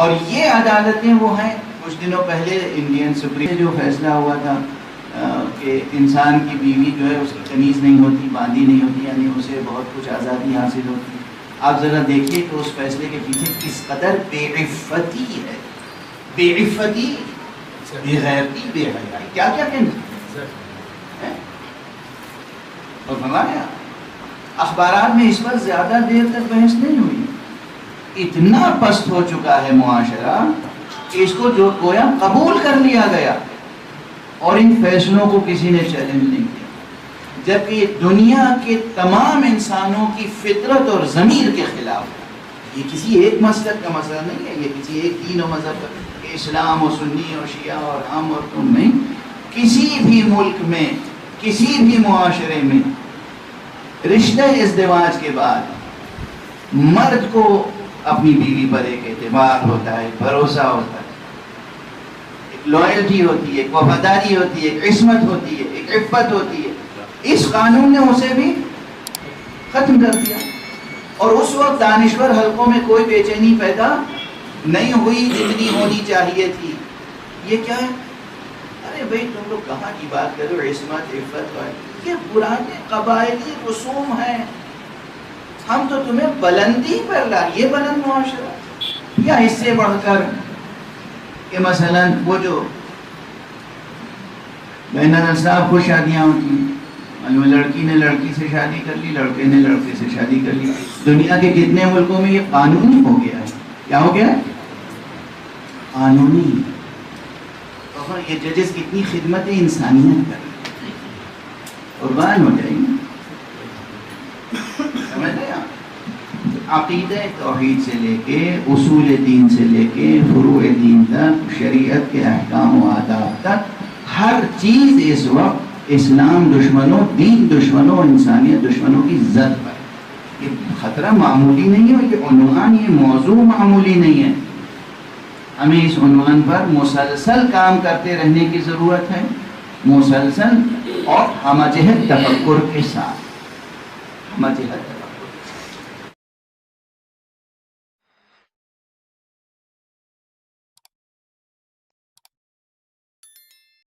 اور یہ عدالتیں وہ ہیں، کچھ دنوں پہلے انڈین سپریم جو فیصلہ ہوا تھا کہ انسان کی بیوی جو ہے اس کی تمیز نہیں ہوتی، باندھی نہیں ہوتی، یعنی اسے بہت کچھ آزادی حاصل ہوتی ہے. آپ ذرا دیکھیے کہ اس فیصلے کے پیچھے کس قدر بے عفتی ہے، بے عفتی، بے غیرتی، بے حیائی، کیا کیا کہنا. اور فرمایا اخبارات میں اس پر زیادہ دیر تک بحث نہیں ہوئی. اتنا پست ہو چکا ہے معاشرہ کہ اس کو جو گویا قبول کر لیا گیا اور ان فیصلوں کو کسی نے چیلنج نہیں کیا، جبکہ دنیا کے تمام انسانوں کی فطرت اور ضمیر کے خلاف ہے. یہ کسی ایک مسلک کا مسئلہ نہیں ہے، یہ کسی ایک دین و مذہب کا کہ اسلام و سنی اور شیعہ اور ہم اور تم نہیں. کسی بھی ملک میں، کسی بھی معاشرے میں رشتہ ازدواج کے بعد مرد کو اپنی بیوی پر ایک اعتبار ہوتا ہے، بھروسہ ہوتا ہے، ایک لائلٹی ہوتی ہے، ایک وفاداری ہوتی ہے، ایک عصمت ہوتی ہے، ایک عفت ہوتی ہے. اس قانون نے اسے بھی ختم کر دیا. اور اس وقت دانشور حلقوں میں کوئی بے چینی پیدا نہیں ہوئی جتنی ہونی چاہیے تھی. یہ کیا ہے؟ ارے بھائی تم لوگ کہاں کی بات کر رہے ہو، عصمت، عفت، یہ پرانے قبائلی رسوم ہیں. ہم تو تمہیں بلندی پر لائے، یہ بلند معاشرہ. یا اس سے بڑھ کر کہ مثلا وہ جو بین النساب کو شادیاں ہوتی ہیں، لڑکی نے لڑکی سے شادی کر لی، لڑکے نے لڑکے سے شادی کر لی. دنیا کے کتنے ملکوں میں یہ قانونی ہو گیا ہے. کیا ہو گیا؟ قانونی. اور یہ ججز کتنی خدمت انسانیت کر رہے ہیں، قربان ہو جائیں گے. سمجھ رہے ہیں؟ عقیدہ توحید سے لے کے اصول دین سے لے کے فروع دین تک، شریعت کے احکام و آداب تک، ہر چیز اس وقت اسلام دشمنوں، دین دشمنوں، انسانیت دشمنوں کی زد پر. یہ خطرہ معمولی نہیں ہے، یہ عنوان، یہ موضوع معمولی نہیں ہے. ہمیں اس عنوان پر مسلسل کام کرتے رہنے کی ضرورت ہے، مسلسل اور ہمہ جہت تفکر کے ساتھ، ہمہ جہت